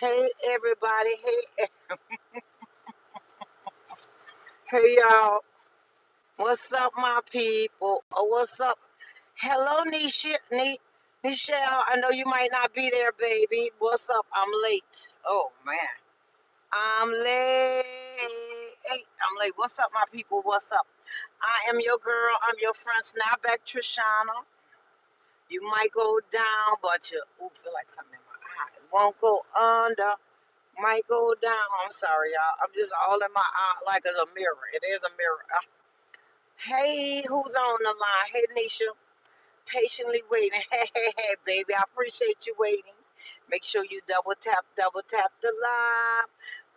Hey everybody, hey y'all. What's up, my people? What's up? Hello, Nichelle. I know you might not be there, baby. What's up? I'm late. Oh man, I'm late. Hey, I'm late. What's up, my people? What's up? I am your girl. I'm your friend, Snappback Trishana. You might go down, but you feel like something in my eye. Won't go under. Might go down. I'm sorry, y'all. I'm just all in my eye like it's a mirror. It is a mirror. Hey, who's on the line? Hey, Nisha. Patiently waiting. Hey, baby. I appreciate you waiting. Make sure you double tap the live.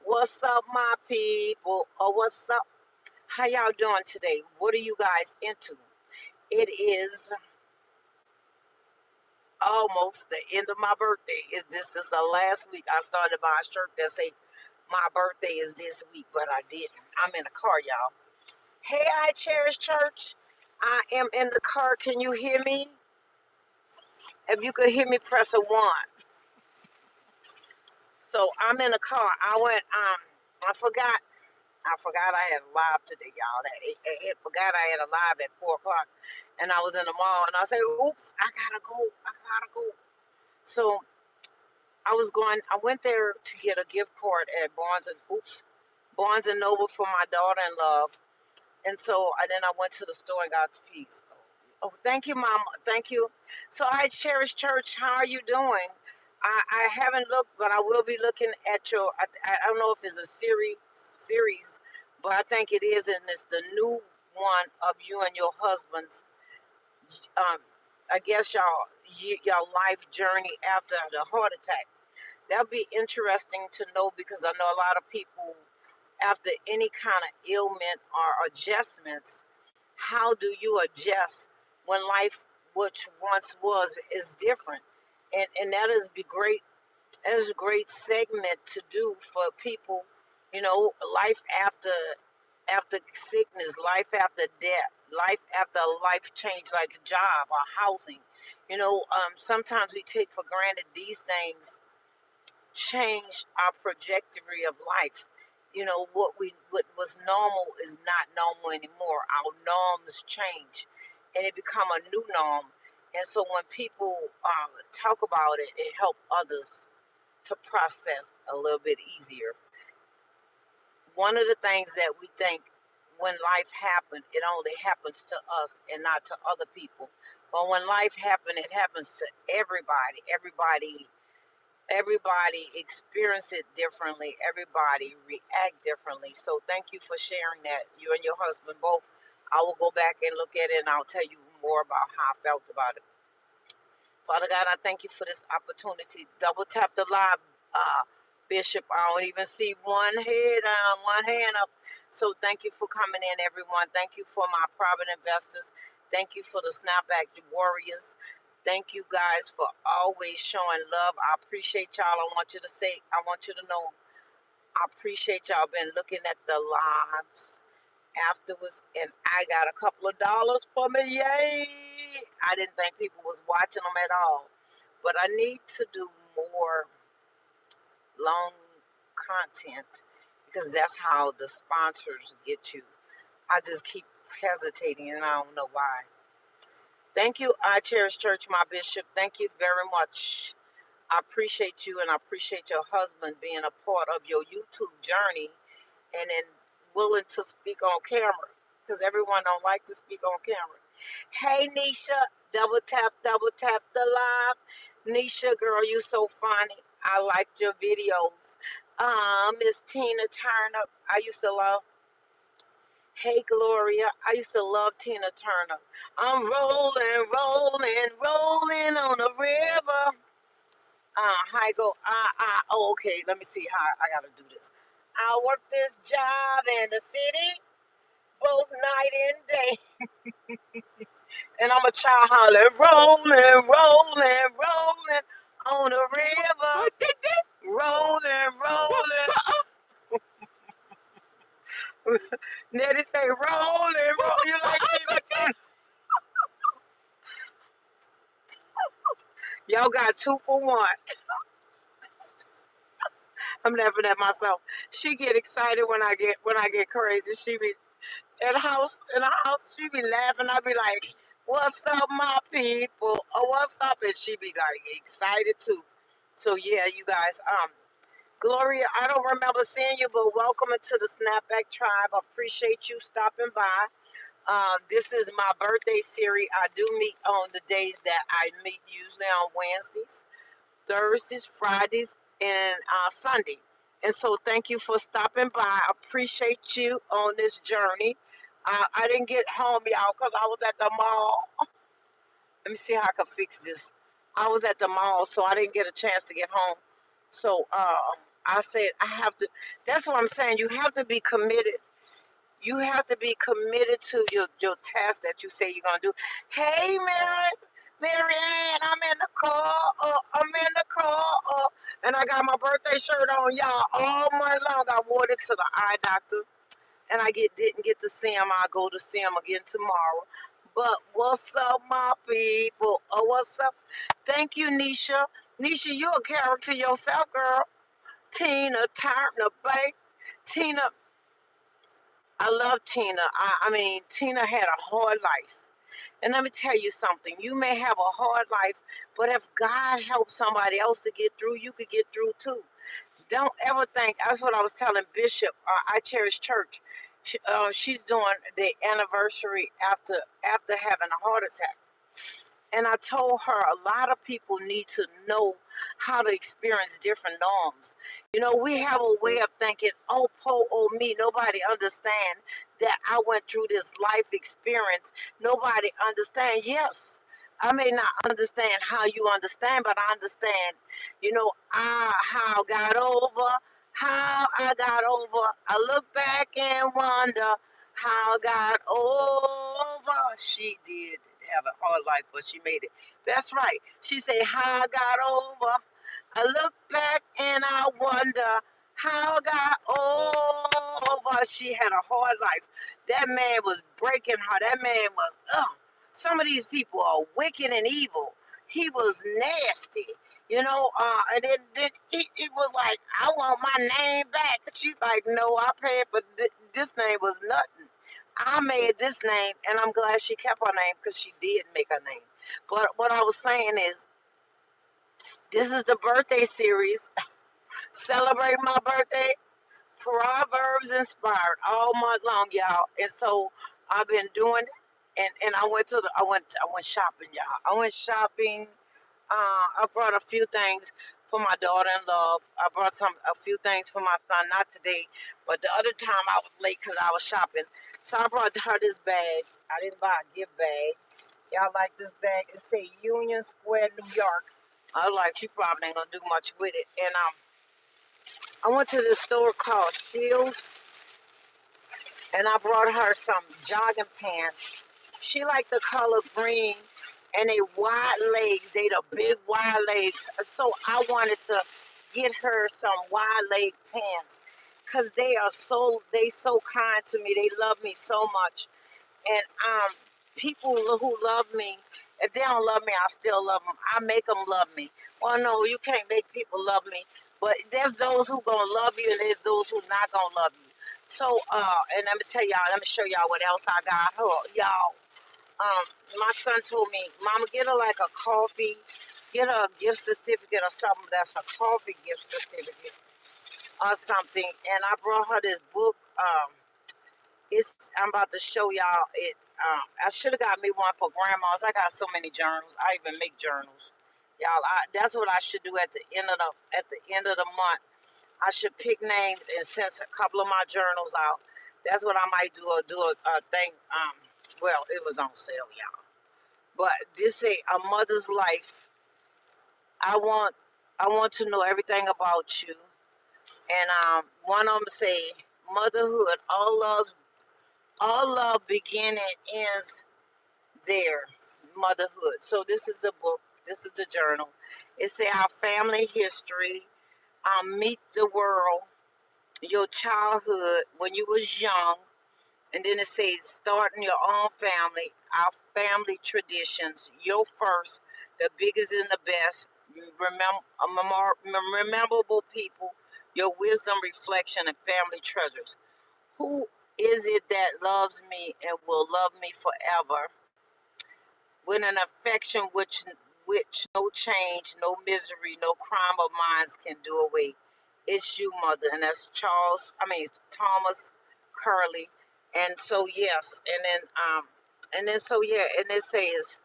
What's up, my people? What's up? How y'all doing today? What are you guys into? It is almost the end of my birthday. This is the last week. I started buying a shirt that say my birthday is this week, but I didn't. I'm in the car, y'all. Hey, I Cherish Church. I am in the car. Can you hear me? If you could hear me, press a one. So I'm in the car. I forgot. I forgot I had a live today, y'all. I forgot I had a live at 4 o'clock, and I was in the mall, and I said, "Oops, I gotta go. I gotta go." So I was going. I went there to get a gift card at Barnes and Noble for my daughter-in-law. And so then I went to the store and got the piece. Oh, thank you, Mama. Thank you. So I Cherish Church. How are you doing? I haven't looked, but I will be looking at your. I don't know if it's a series, but I think it is, and it's the new one of you and your husband's. Um, I guess y'all life journey after the heart attack. That'll be interesting to know because I know a lot of people after any kind of ailment or adjustments, how do you adjust when life which once was is different? And that is be great. That is a great segment to do for people, life after sickness, life after death, life after a life change like a job or housing. Sometimes we take for granted these things change our trajectory of life. What was normal is not normal anymore. Our norms change, and it become a new norm. And so when people talk about it, it help others to process a little bit easier. One of the things that we think when life happens, it only happens to us and not to other people. But when life happens, it happens to everybody. Everybody experience it differently. Everybody react differently. So thank you for sharing that. You and your husband both. I will go back and look at it, and I'll tell you more about how I felt about it. Father God, I thank you for this opportunity. Double tap the live, Bishop. I don't even see one head down, one hand up. So thank you for coming in, everyone. Thank you for my private investors. Thank you for the Snapback Warriors. Thank you guys for always showing love. I appreciate y'all. I want you to know, I appreciate y'all been looking at the lives afterwards, and I got a couple of dollars for me. Yay! I didn't think people was watching them at all, but I need to do more long content because that's how the sponsors get you. I just keep hesitating, and I don't know why. Thank you, I Cherish Church, my bishop. Thank you very much. I appreciate you, and I appreciate your husband being a part of your YouTube journey and then willing to speak on camera because everyone don't like to speak on camera. Hey, Nisha, double tap the live. Nisha, girl, you so funny. I liked your videos. Miss Tina Turner, I used to love. Hey, Gloria, I used to love Tina Turner. I'm rolling, rolling, rolling on the river. How I go? Oh, okay. Let me see how I gotta do this. I work this job in the city, both night and day, and I'm a child hollering, rolling, rolling, rolling on the river, rolling, rolling. Nettie say, rolling, rolling. You like Tina Turner? Y'all got 2 for 1. I'm laughing at myself. She get excited when I get crazy. She be in the house. She be laughing. I be like, "What's up, my people? Oh, what's up?" And she be like excited too. So yeah, you guys. Gloria, I don't remember seeing you, but welcome into the Snapback Tribe. Appreciate you stopping by. This is my birthday series. I do meet on the days that I meet, usually on Wednesdays, Thursdays, Fridays, and Sunday. And so, thank you for stopping by. I appreciate you on this journey. I didn't get home, y'all, because I was at the mall. Let me see how I can fix this. I was at the mall, so I didn't get a chance to get home. So, I said, I have to. That's what I'm saying. You have to be committed. You have to be committed to your task that you say you're gonna do. Hey, Mary Ann, I'm in the car. I'm in the car. And I got my birthday shirt on, y'all, all month long. I wore it to the eye doctor, and didn't get to see him. I'll go to see him again tomorrow. But what's up, my people? Oh, what's up? Thank you, Nisha. Nisha, you a character yourself, girl. Tina, Tartna, Bay. Tina, I love Tina. I mean, Tina had a hard life. And let me tell you something. You may have a hard life, but if God helps somebody else to get through, you could get through too. Don't ever think. That's what I was telling Bishop. I Cherish Church. She's doing the anniversary after having a heart attack. And I told her a lot of people need to know how to experience different norms. You know, we have a way of thinking, oh, poor old me. Nobody understand that I went through this life experience. Nobody understand. Yes, I may not understand how you understand, but I understand, how I got over, how I got over. I look back and wonder how I got over. She did have a hard life, but she made it. That's right. She said, how I got over. I look back and I wonder how I got over. She had a hard life. That man was breaking her. That man was, ugh. Some of these people are wicked and evil. He was nasty. And then it was like, I want my name back. She's like, no, I paid, but this name was nothing. I made this name, and I'm glad she kept her name because she did make her name. But what I was saying is, this is the birthday series. Celebrate my birthday. Proverbs inspired all month long, y'all. And so I've been doing it. And I went shopping, y'all. I went shopping. I brought a few things for my daughter-in-law. I brought a few things for my son. Not today, but the other time I was late because I was shopping. So I brought her this bag. I didn't buy a gift bag. Y'all like this bag? It say Union Square, New York. I was like, she probably ain't gonna do much with it. And I went to this store called Shields, and I brought her some jogging pants. She liked the color green, and they wide legs. They the big wide legs. So I wanted to get her some wide leg pants because they so kind to me. They love me so much. And people who love me, if they don't love me, I still love them. I make them love me. Well, no, you can't make people love me, but there's those who gonna love you, and there's those who not gonna love you. So, and let me tell y'all, let me show y'all what else I got her, y'all. My son told me, Mama, get her like a coffee, get her a gift certificate or something that's a coffee gift certificate or something. And I brought her this book. I'm about to show y'all it. I should have got me one for grandmas. I got so many journals. I even make journals, y'all. That's what I should do at the end of the month. I should pick names and send a couple of my journals out. That's what I might do, or do a thing. Well, it was on sale, y'all. But this say a mother's life. I want I want to know everything about you. And one of them say motherhood. All love begin and ends there. Motherhood. So this is the book. This is the journal. It say our family history. Meet the world. Your childhood when you was young. And then it says starting your own family. Our family traditions. Your first. The biggest and the best. Remember, memorable people. your wisdom, reflection, and family treasures. Who is it that loves me and will love me forever with an affection which no change, no misery, no crime of mine can do away? It's you, mother, and that's Thomas Curley. And so yes, and it says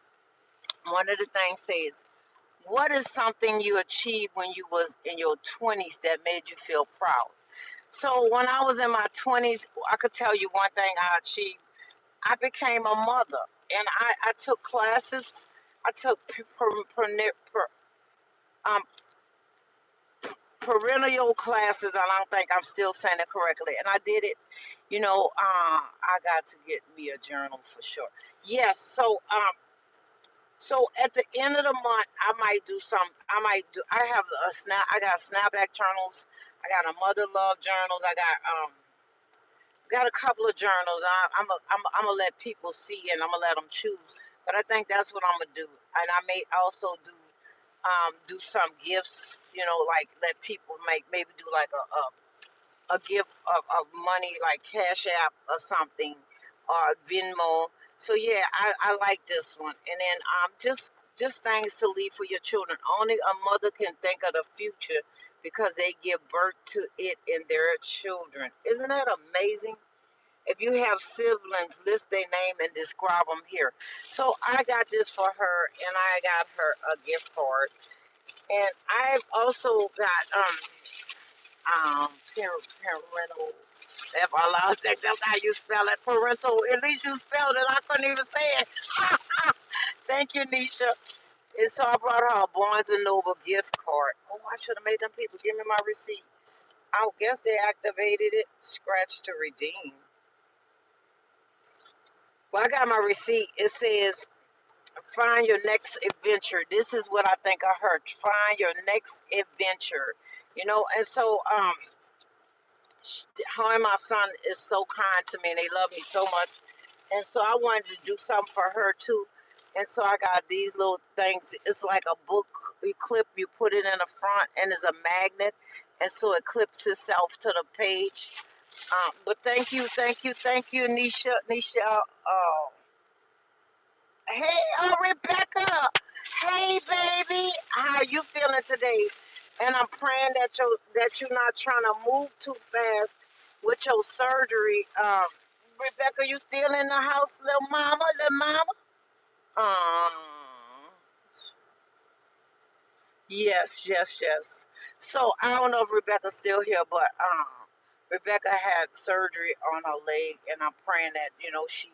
one of the things says, what is something you achieved when you was in your 20s that made you feel proud? So when I was in my 20s, I could tell you one thing I achieved. I became a mother, and I took classes. I took um, perennial classes. I don't think I'm still saying it correctly, and I did it. I got to get me a journal for sure. Yes, so at the end of the month, I might do some. I might do. I have a snap. I got snapback journals. I got a mother love journals. I got a couple of journals. I'm gonna let people see, and I'm gonna let them choose. But I think that's what I'm gonna do. And I may also do some gifts. Like let people maybe do like a gift of money, like Cash App or something, or Venmo. So yeah, I like this one. And then just things to leave for your children. Only a mother can think of the future because they give birth to it in their children. Isn't that amazing? If you have siblings, list their name and describe them here. So I got this for her, and I got her a gift card. And I've also got parental. If I lost that, that's how you spell it. Parental. At least you spelled it. I couldn't even say it. Thank you, Nisha. And so I brought her a Barnes and Noble gift card. Oh, I should have made them people give me my receipt. I guess they activated it. Scratch to redeem. Well, I got my receipt. It says, find your next adventure. This is what I think I heard. Find your next adventure. And so her and my son is so kind to me, and they love me so much. And so I wanted to do something for her too. And so I got these little things. It's like a book you clip, you put it in the front, and it's a magnet. And so it clips itself to the page. But thank you, Nisha. Hey, Rebecca. Hey, baby. How you feeling today? And I'm praying that you're not trying to move too fast with your surgery. Rebecca, you still in the house, little mama, little mama? Um, yes, yes, yes. So I don't know if Rebecca's still here, but Rebecca had surgery on her leg, and I'm praying that she,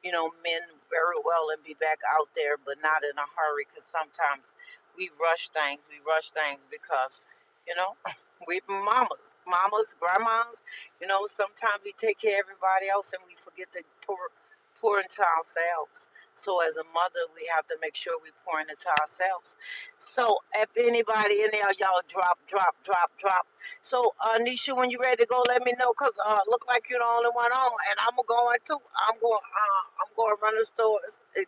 mend very well and be back out there, but not in a hurry, because sometimes we rush things. We rush things because, you know, we mamas, grandmas. Sometimes we take care of everybody else and we forget to pour into ourselves. So as a mother, we have to make sure we pour into ourselves. So if anybody in there, y'all drop. So Nisha, when you ready to go, let me know, cause look like you're the only one on, and I'm going too. I'm going to run the store,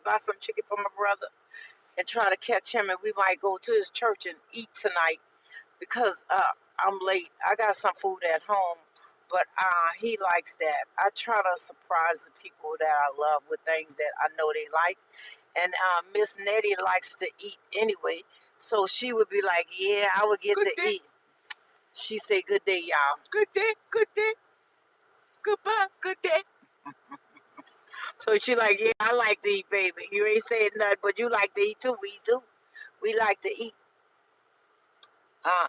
buy some chicken for my brother, and try to catch him, and we might go to his church and eat tonight because I'm late. I got some food at home, but he likes that. I try to surprise the people that I love with things that I know they like. And Miss Nettie likes to eat anyway, so she would be like, "Yeah, I would get to eat." She say, "Good day, y'all." Good day, goodbye, good day. So she like, "Yeah, I like to eat, baby. You ain't saying nothing, but you like to eat too. We do. We like to eat."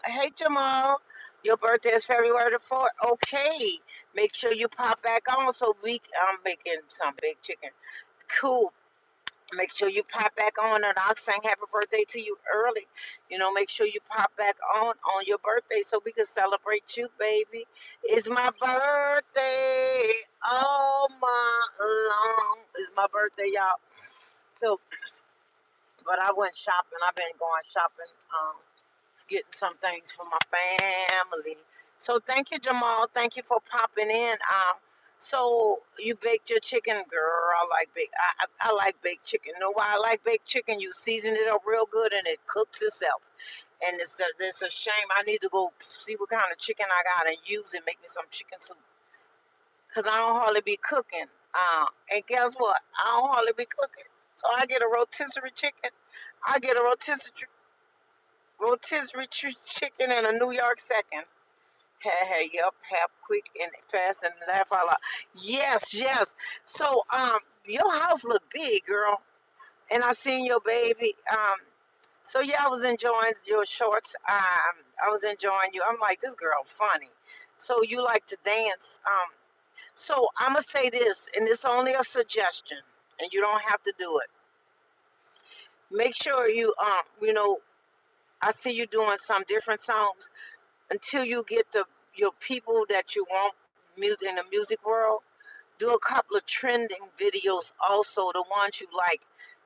Hey Jamal, your birthday is February the 4th. Okay, make sure you pop back on so I'm making some big chicken. Cool. Make sure you pop back on, and I'll sing happy birthday to you early. Make sure you pop back on your birthday so we can celebrate you, baby. It's my birthday all month long. It's my birthday, y'all. So, but I went shopping. I've been going shopping. Getting some things for my family. So thank you, Jamal. Thank you for popping in. So you baked your chicken, girl. I like baked. I like baked chicken. You know why I like baked chicken? You season it up real good and it cooks itself. And it's a shame. I need to go see what kind of chicken I got and use it, make me some chicken soup. Because I don't hardly be cooking. And guess what? I don't hardly be cooking. So I get a rotisserie chicken. I get a chicken and a New York second. Hey, yup, have quick and fast and laugh out loud. Yes, yes. So, your house look big, girl. And I seen your baby. So yeah, I was enjoying your shorts. I was enjoying you. I'm like, this girl funny. So you like to dance. So I'm gonna say this, and it's only a suggestion, and you don't have to do it. Make sure I see you doing some different songs until you get your people that you want music in the music world. Do a couple of trending videos also, the ones you like.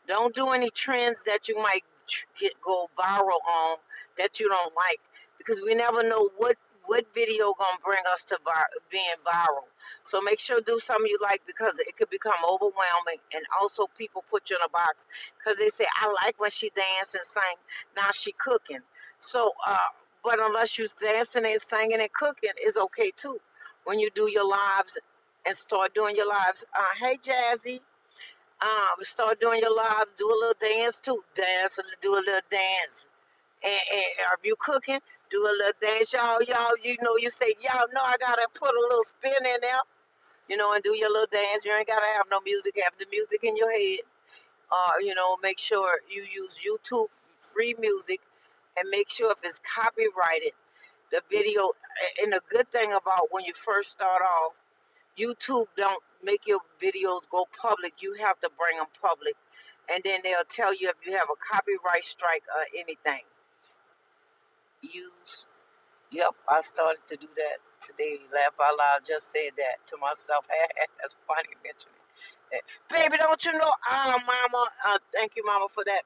Don't do any trends that you might go viral on that you don't like, because we never know what video gonna bring us to being viral. So make sure do something you like, because it could become overwhelming, and also people put you in a box because they say, I like when she dance and sing, now she cooking. So but unless you dancing and singing and cooking is okay too. When you do your lives and start doing your lives. Hey, Jazzy. Start doing your lives. Do a little dance too. Dance and do a little dance. And if you cooking, do a little dance. Y'all, you say, y'all know I gotta put a little spin in there, and do your little dance. You ain't gotta have no music. Have the music in your head. Make sure you use YouTube free music, and make sure if it's copyrighted, the video. And the good thing about when you first start off, YouTube don't make your videos go public. You have to bring them public, and then they'll tell you if you have a copyright strike or anything. Use. Yep, I started to do that today. Laugh out loud. Just said that to myself. That's funny mentioning that. Baby, don't you know? Mama. Thank you, Mama, for that.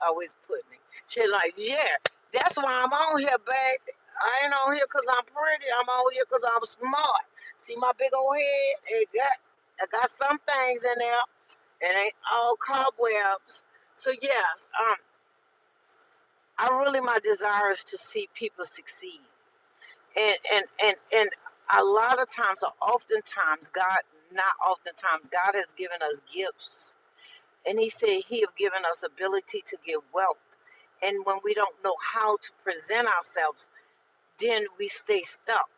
Always putting me. She's like, yeah, that's why I'm on here, baby. I ain't on here because I'm pretty. I'm on here because I'm smart. See my big old head? I got some things in there. It ain't all cobwebs. So yes, my desire is to see people succeed. And a lot of times, or oftentimes, not oftentimes, God has given us gifts, and He said He have given us ability to get wealth. And when we don't know how to present ourselves, then we stay stuck.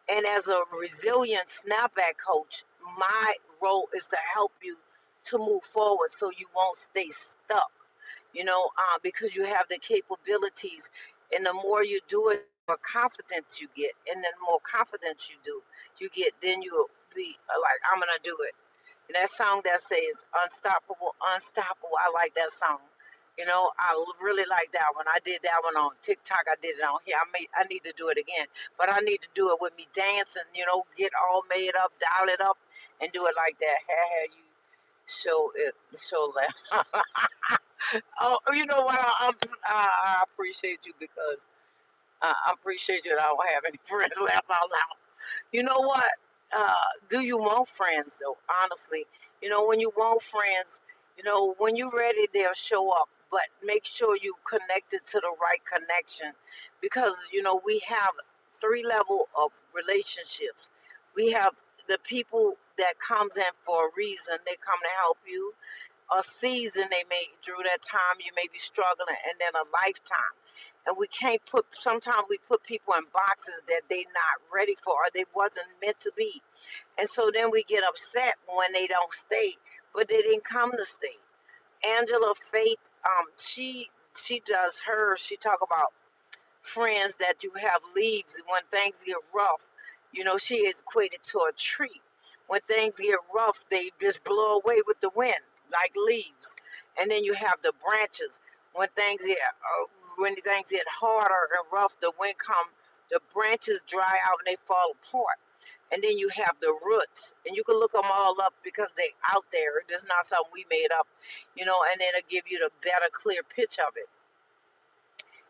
And as a resilient snapback coach, my role is to help you to move forward so you won't stay stuck, because you have the capabilities. And the more you do it, the more confidence you get. And then the more confidence you get, then you'll be like, I'm going to do it. And that song that says unstoppable, unstoppable, I like that song. I really like that one. I did that one on TikTok. I did it on here. I need to do it again, but I need to do it with me dancing. Get all made up, dial it up, and do it like that. You show that. Oh, you know what? I appreciate you, because I appreciate you. And I don't have any friends. Laugh out loud. You know what? Do you want friends though? Honestly, when you want friends, when you're ready, they'll show up. But make sure you connected to the right connection, because we have three level of relationships. We have the people that comes in for a reason. They come to help you. A season they may through that time you may be struggling, and then a lifetime. And we can't sometimes we put people in boxes that they not ready for, or they wasn't meant to be. And so then we get upset when they don't stay, but they didn't come to stay. Angela Faith, she does she talk about friends that you have leaves when things get rough. She is equated to a tree. When things get rough, they just blow away with the wind like leaves. And then you have the branches. When things get harder and rough, the wind come, the branches dry out and they fall apart. And then you have the roots, and you can look them all up because they out there. It's not something we made up, and then it'll give you the better, clear picture of it.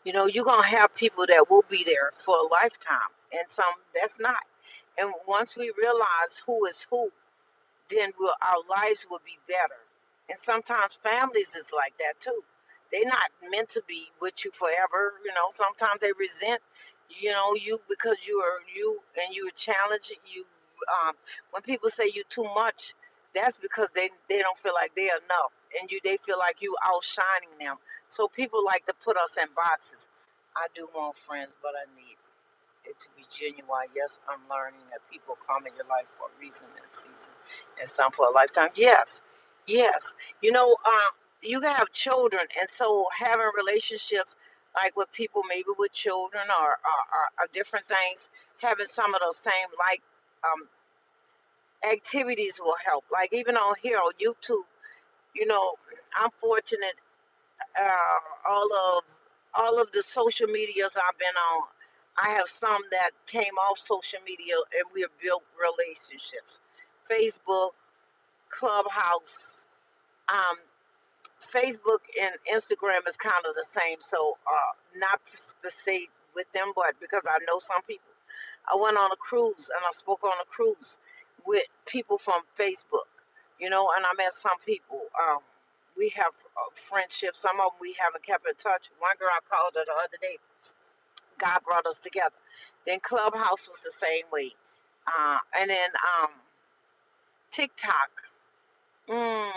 You're going to have people that will be there for a lifetime, and some that's not. And once we realize who is who, then our lives will be better. And sometimes families is like that too. They're not meant to be with you forever. Sometimes they resent, you because you are you and you are challenging you. When people say you too much, that's because they don't feel like they're enough, and they feel like you outshining them. So people like to put us in boxes. I do want friends, but I need it to be genuine. Yes, I'm learning that people come in your life for a reason and season, and some for a lifetime. Yes, yes. You have children, and so having relationships like with people, maybe with children or different things, having some of those same um, activities will help. Like even on here on YouTube, you know, I'm fortunate. All of the social medias I've been on, I have some that came off social media and we have built relationships. Facebook, Clubhouse, um, Facebook and Instagram is kind of the same. So not specific with them, but because I know some people. I went on a cruise and I spoke on a cruise with people from Facebook, and I met some people. We have friendships. Some of them we haven't kept in touch. One girl I called her the other day. God brought us together. Then Clubhouse was the same way. And then TikTok. Mm,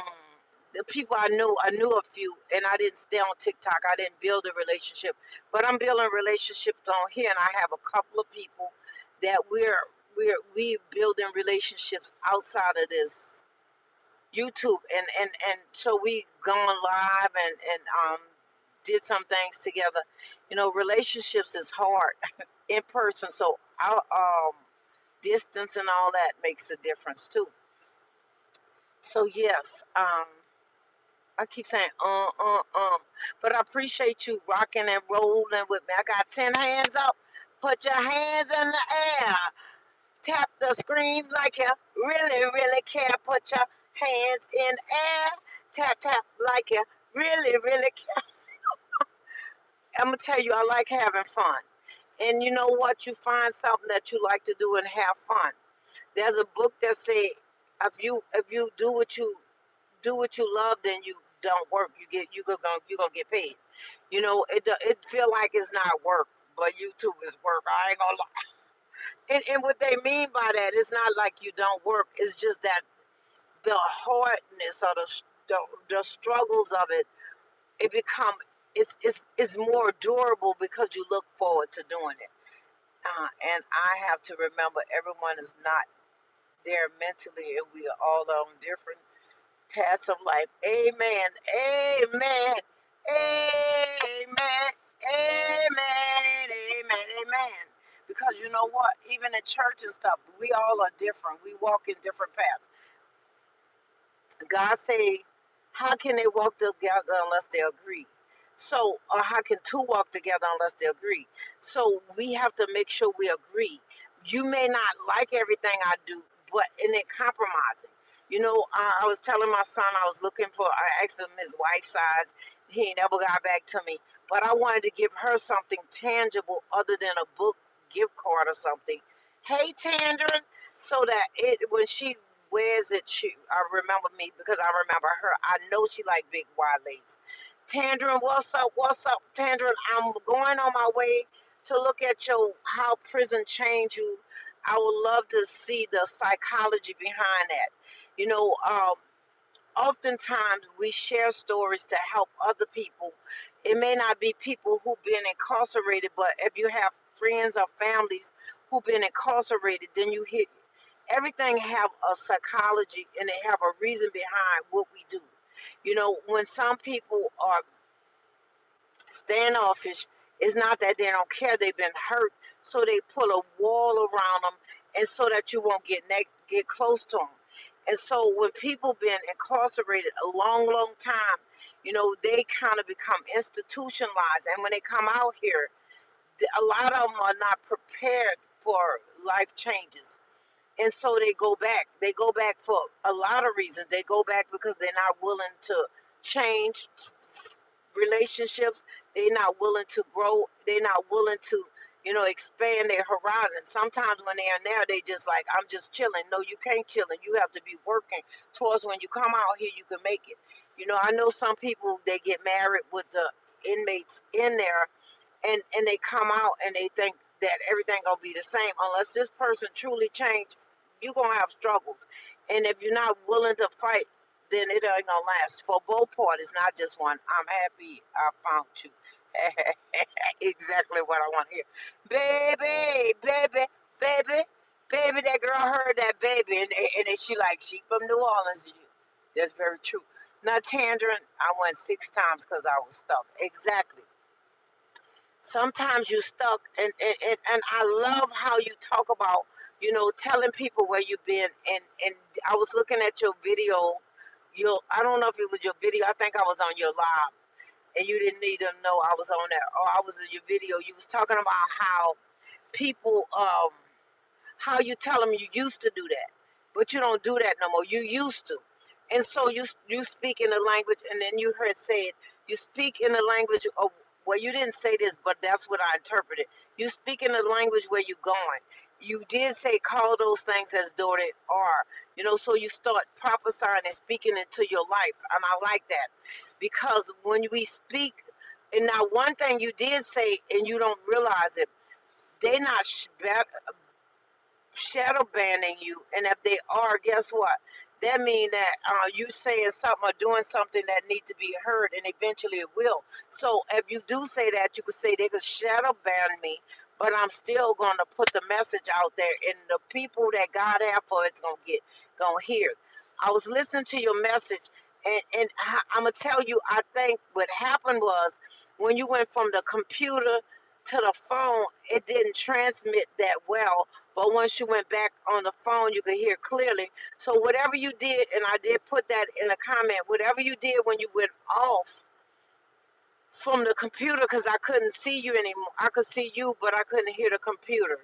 the people I knew a few, and I didn't stay on TikTok. I didn't build a relationship, but I'm building relationships on here, and I have a couple of people that we building relationships outside of this YouTube, and so we gone live and did some things together. Relationships is hard in person, so our distance and all that makes a difference too. So yes, I keep saying, but I appreciate you rocking and rolling with me. I got 10 hands up. Put your hands in the air. Tap the screen like you really, really care. Put your hands in the air. Tap, tap like you really, really care. I'm going to tell you, I like having fun. And you know what? You find something that you like to do and have fun. There's a book that say, if you do what you love, then you don't work. You gonna get paid. It feel like it's not work, but YouTube is work. I ain't gonna lie. And what they mean by that, it's not like you don't work. It's just that the hardness or the struggles of it, it become it's more durable because you look forward to doing it. And I have to remember everyone is not there mentally, and we are all on different paths of life. Amen. Amen. Amen. Amen. Amen. Amen. Because you know what? Even in church and stuff, we all are different. We walk in different paths. God say, how can they walk together unless they agree? So, or how can two walk together unless they agree? So we have to make sure we agree. You may not like everything I do, but in it compromising. I was telling my son I was looking for. I asked him his wife's size. He never got back to me. But I wanted to give her something tangible other than a book gift card or something. Hey, Tandrin, so that when she wears it, I remember me because I remember her. I know she like big wide legs. Tandrin, what's up? What's up, Tandrin? I'm going on my way to look at your how prison changed you. I would love to see the psychology behind that. You know, um, Oftentimes we share stories to help other people. It may not be people who've been incarcerated, but if you have friends or families who've been incarcerated, then you hear everything have a psychology and they have a reason behind what we do. When some people are standoffish, it's not that they don't care, they've been hurt, so they put a wall around them, and so that you won't get close to them. And so when people been incarcerated a long, long time, they kind of become institutionalized, and when they come out here, a lot of them are not prepared for life changes, and so they go back. They go back for a lot of reasons. They go back because they're not willing to change relationships. They're not willing to grow. They're not willing to, expand their horizon. Sometimes when they are there, they just like, I'm just chilling. No, you can't chill, and you have to be working towards when you come out here, you can make it. I know some people, they get married with the inmates in there, and they come out and they think that everything gonna be the same. Unless this person truly changed, you gonna have struggles. And if you're not willing to fight, then it ain't gonna last for both parties, not just one. I'm happy I found you. Exactly what I want to hear. Baby, baby, baby, baby. That girl heard that baby, and then she from New Orleans. That's very true. Now, Tandrin, I went 6 times because I was stuck. Exactly. Sometimes you stuck, and I love how you talk about, telling people where you've been. And I was looking at your video. I don't know if it was your video. I think I was on your live, and you didn't need to know I was on there. Or I was in your video. You was talking about how people, how you tell them you used to do that, but you don't do that no more. You used to, and so you speak in the language, and then you heard say it. You speak in the language of, well, you didn't say this, but that's what I interpreted. You speak in the language where you're going. You did say call those things as though they are. So you start prophesying and speaking into your life, and I like that because when we speak, and now one thing you did say, and you don't realize it, they not shadow banning you, and if they are, guess what, that means that you saying something or doing something that needs to be heard, and eventually it will. So if you do say that, you could say they could shadow ban me, but I'm still going to put the message out there, and the people that God have for it's gonna hear. I was listening to your message, and I'm gonna tell you, I think what happened was when you went from the computer to the phone, it didn't transmit that well, but once you went back on the phone, you could hear clearly. So whatever you did, and I did put that in a comment, whatever you did when you went off from the computer, because I couldn't see you anymore. I could see you, but I couldn't hear the computer.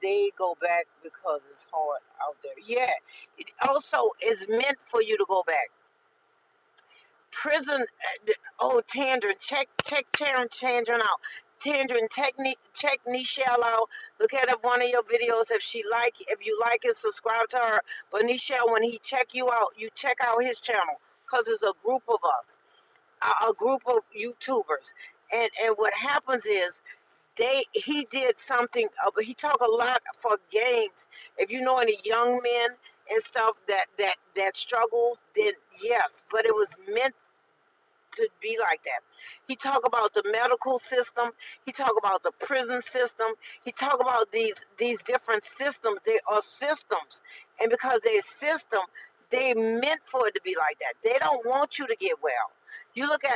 They go back because it's hard out there. Yeah. It also is meant for you to go back. Prison. Oh, Tandrin, check Tandrin out. Tandrin, check Nichelle out. Look at one of your videos if you like it, subscribe to her. But Nichelle, when he check you out, you check out his channel because it's a group of us, a group of YouTubers, and what happens is he did something. He talk a lot for games. If you know any young men and stuff that struggle, then yes, but it was meant to be like that. He talk about the medical system. He talk about the prison system. He talk about these different systems. They are systems, and because they're system, they meant for it to be like that. They don't want you to get well. You look at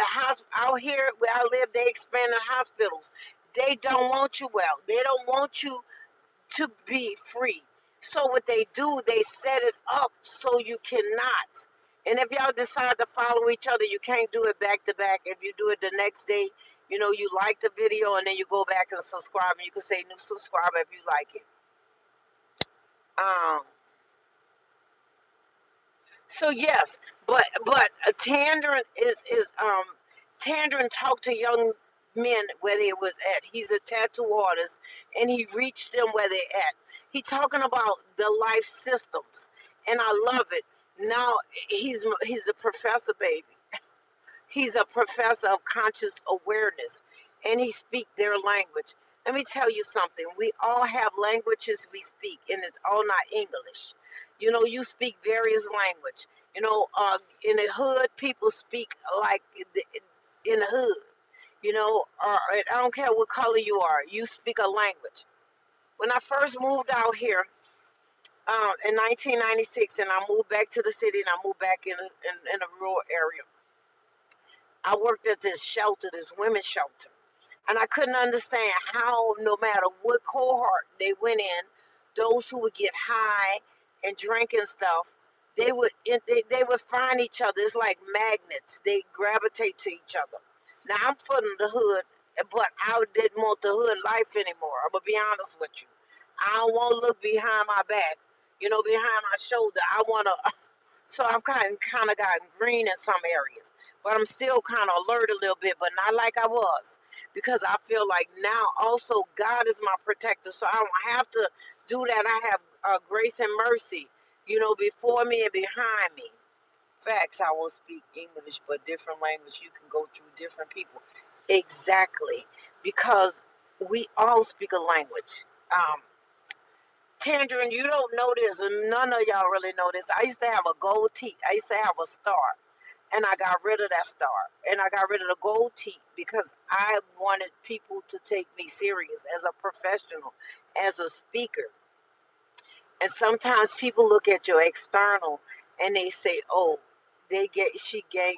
out here where I live. They expanded hospitals. They don't want you well. They don't want you to be free. So what they do, they set it up so you cannot. And if y'all decide to follow each other, you can't do it back to back. If you do it the next day, you like the video and then you go back and subscribe, and you can say new subscriber if you like it. Um, so yes, but Tandrin Tandrin talked to young men where they was at. He's a tattoo artist, and he reached them where they at. He talking about the life systems, and I love it. Now he's a professor, baby. He's a professor of conscious awareness, and he speak their language. Let me tell you something. We all have languages we speak, and it's all not English. You speak various language. In the hood, people speak like in the hood. Or I don't care what color you are. You speak a language. When I first moved out here in 1996, and I moved back to the city, and I moved back in a rural area, I worked at this shelter, this women's shelter, and I couldn't understand how, no matter what cohort they went in, those who would get high and drink and stuff, they would find each other. It's like magnets. They gravitate to each other. Now I'm from the hood, but I didn't want the hood life anymore. I'm gonna be honest with you. I don't want to look behind my back, behind my shoulder. I want to. So I've kind of gotten green in some areas, but I'm still kind of alert a little bit, but not like I was. because I feel like now also God is my protector, so I don't have to do that. I have grace and mercy, before me and behind me. Facts, I will speak English, but different language, you can go through different people. Exactly, because we all speak a language. Tangerine, you don't know this, and none of y'all really know this. I used to have a gold teeth. I used to have a star, and I got rid of that star, and I got rid of the gold teeth because I wanted people to take me serious as a professional, as a speaker. And sometimes people look at your external and they say, "Oh, she gay,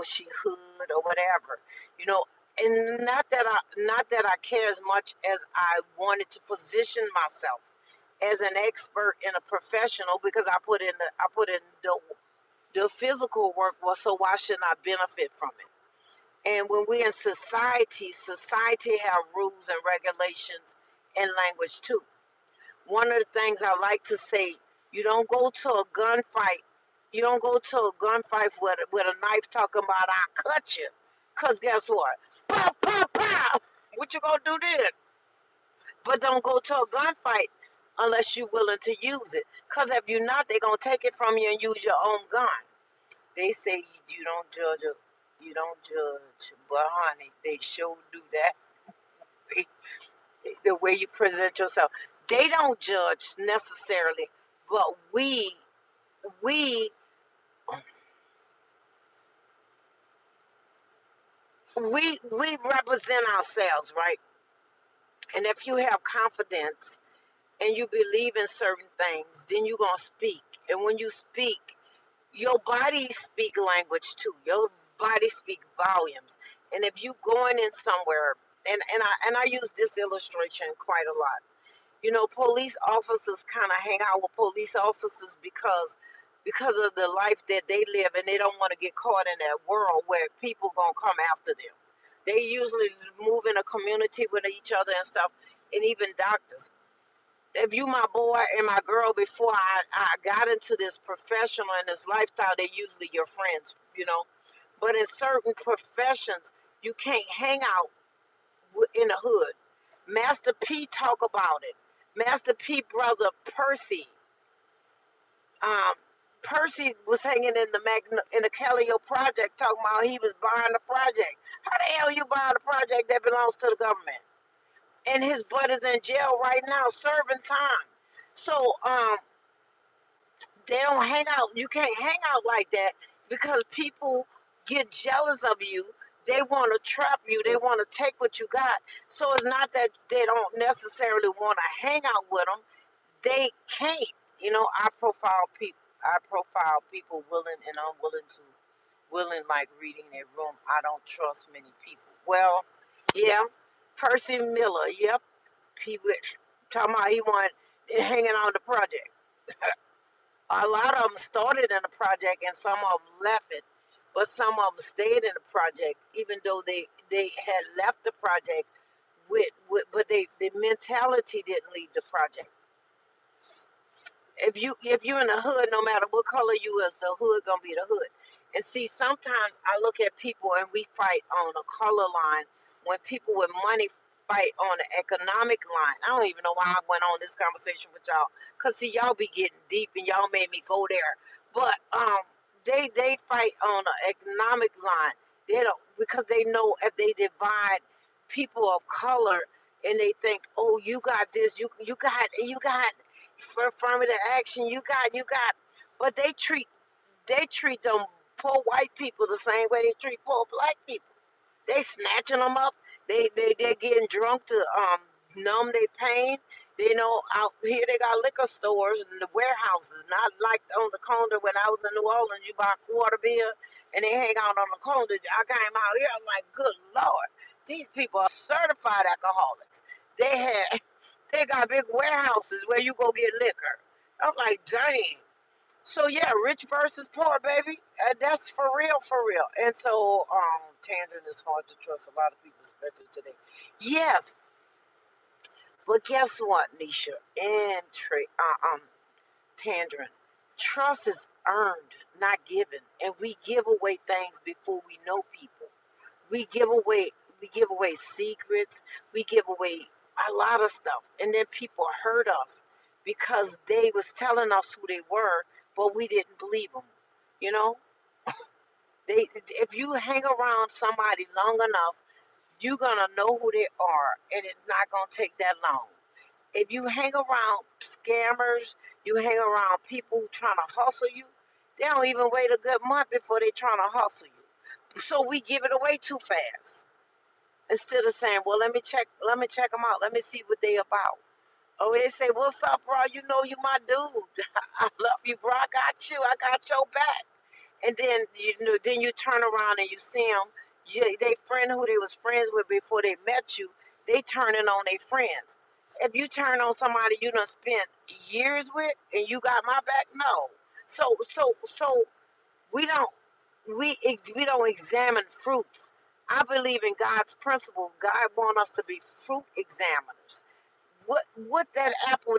she hood or whatever," you know. And not that I care as much as I wanted to position myself as an expert and a professional because I put in the physical work. Well, so why shouldn't I benefit from it? And when we're in society have rules and regulations and language too. One of the things I like to say, you don't go to a gunfight. You don't go to a gunfight with a knife talking about I'll cut you. Cause guess what? Pow, pow, pow. What you gonna do then? But don't go to a gunfight unless you're willing to use it. Cause if you're not, they're gonna take it from you and use your own gun. They say you don't judge, but honey, they sure do that. The way you present yourself. They don't judge necessarily, but we we represent ourselves, right? And if you have confidence and you believe in certain things, then you're gonna speak. And when you speak, your body speak language too. Your body speak volumes. And if you going in somewhere, and I use this illustration quite a lot. Police officers kind of hang out with police officers because of the life that they live, and they don't want to get caught in that world where people gonna come after them. They usually move in a community with each other and stuff, and even doctors. If you my boy and my girl before I got into this professional and this lifestyle, they usually your friends. But in certain professions, you can't hang out in the hood. Master P talk about it. Master P brother um, Percy was hanging in the Callio project talking about he was buying the project. How the hell you buying a project that belongs to the government? And his butt is in jail right now serving time. So they don't hang out. You can't hang out like that because people get jealous of you. They want to trap you. They want to take what you got. So it's not that they don't necessarily want to hang out with them. They can't. I profile people. I profile people willing and unwilling to willing like reading their room. I don't trust many people. Well, yeah, Percy Miller. Yep, he was talking about he wanted hanging on the project. A lot of them started in the project and some of them left it, but some of them stayed in the project even though they had left the project but the mentality didn't leave the project. If you're in the hood, no matter what color you is, the hood gonna be the hood. And see, sometimes I look at people and we fight on a color line when people with money fight on the economic line. I don't even know why I went on this conversation with y'all. Cause see, y'all be getting deep and y'all made me go there. But they fight on the economic line. They don't because they know if they divide people of color and they think, oh, you got this, you got for affirmative action. You got, but they treat them poor white people the same way they treat poor black people. They snatching them up. They getting drunk to numb their pain. They know out here they got liquor stores and the warehouses, not like on the corner when I was in New Orleans. You buy a quarter beer and they hang out on the corner. I came out here. I'm like, good lord, these people are certified alcoholics. They had they got big warehouses where you go get liquor. I'm like, dang. So yeah, rich versus poor, baby. That's for real, for real. And so, Tandem is hard to trust a lot of people, especially today. Yes, but guess what, Nisha and Tandrin? Trust is earned, not given, and we give away things before we know people. We give away. we give away secrets, we give away a lot of stuff, and then people hurt us because they was telling us who they were, but we didn't believe them. You know, if you hang around somebody long enough, you're gonna know who they are, and it's not gonna take that long. If you hang around scammers, you hang around people who trying to hustle you, they don't even wait a good month before they trying to hustle you. So we give it away too fast instead of saying, "Well, let me check them out. Let me see what they about." Oh, they say, "What's up, bro? You know you my dude. I love you, bro. I got you. I got your back." And then you turn around and you see them. They friend who they was friends with before they met you. They turning on their friends. If you turn on somebody you done spent years with and you got my back, no. So we don't we don't examine fruits. I believe in God's principle. God want us to be fruit examiners. What that apple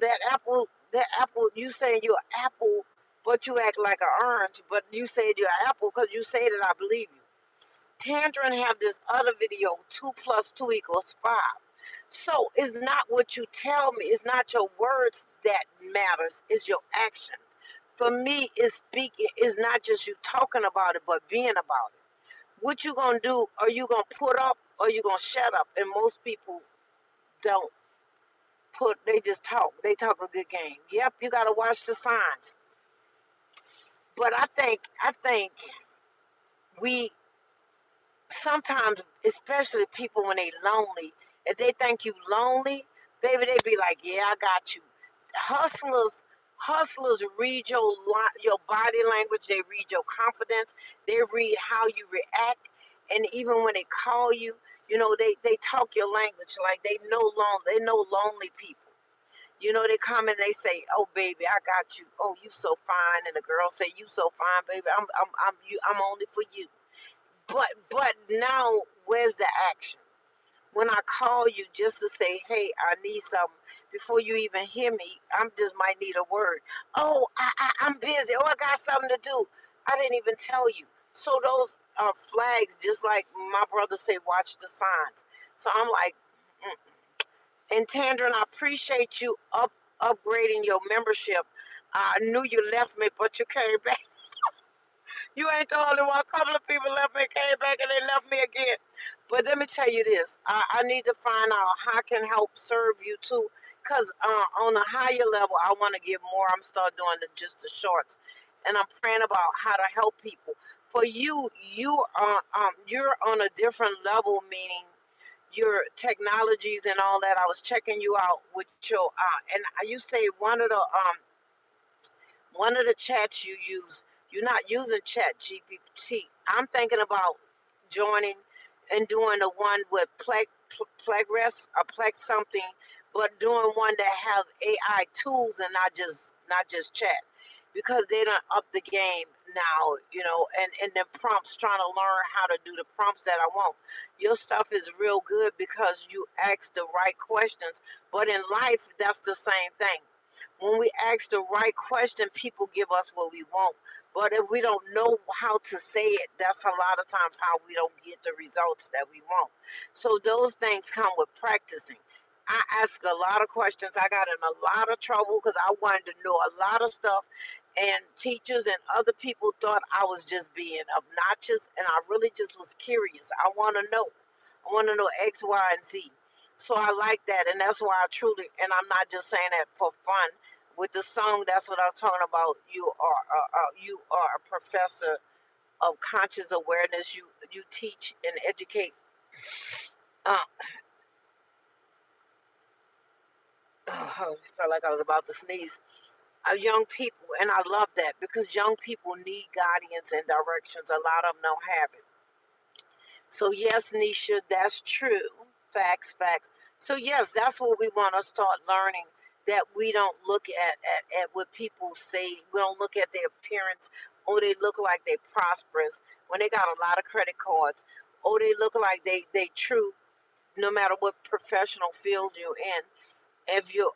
you saying you're an apple, but you act like an orange, but you said you're an apple because you said it. I believe you. Tangerine have this other video, 2 plus 2 equals 5. So it's not what you tell me, it's not your words that matters, it's your action. For me, it's speaking, it's not just you talking about it, but being about it. What you gonna do? Are you gonna put up or you gonna shut up? And most people don't they just talk. They talk a good game. Yep, you gotta watch the signs. But I think we sometimes, especially people when they lonely, if they think you lonely, baby, they be like, "Yeah, I got you." Hustlers read your body language. They read your confidence. They read how you react, and even when they call you, they talk your language. Like they know lonely people. They come and they say, "Oh, baby, I got you. Oh, you so fine," and the girl say, "You so fine, baby. I'm only for you." But now, where's the action? When I call you just to say, "Hey, I need something," before you even hear me, I'm just might need a word. "Oh, I'm busy. Oh, I got something to do." I didn't even tell you. So those are flags, just like my brother said, watch the signs. So I'm like, mm. And Tandra, I appreciate you upgrading your membership. I knew you left me, but you came back. You ain't the only one. A couple of people left me, came back, and they left me again. But let me tell you this. I need to find out how I can help serve you too. Because on a higher level, I want to give more. I'm start doing just the shorts. And I'm praying about how to help people. For you, you're on a different level, meaning your technologies and all that. I was checking you out with your and you say one of the chats you use, you're not using Chat GPT. I'm thinking about joining and doing the one with Plegres or Plex something, but doing one that have AI tools and not just chat, because they don't up the game now, and the prompts, trying to learn how to do the prompts that I want. Your stuff is real good because you ask the right questions, but in life that's the same thing. When we ask the right question, people give us what we want. But if we don't know how to say it, that's a lot of times how we don't get the results that we want. So those things come with practicing. I ask a lot of questions. I got in a lot of trouble because I wanted to know a lot of stuff. And teachers and other people thought I was just being obnoxious. And I really just was curious. I want to know. I want to know X, Y, and Z. So I like that. And that's why I truly, and I'm not just saying that for fun. With the song, that's what I was talking about. You are a professor of conscious awareness. You teach and educate. Uh, I felt like I was about to sneeze. Young people, and I love that because young people need guidance and directions. A lot of them don't have it. So yes, Nisha, that's true. Facts, facts. So yes, that's what we want to start learning. That we don't look at what people say. We don't look at their appearance. Oh, they look like they prosperous when they got a lot of credit cards. Oh, they look like they true. No matter what professional field you're in, if you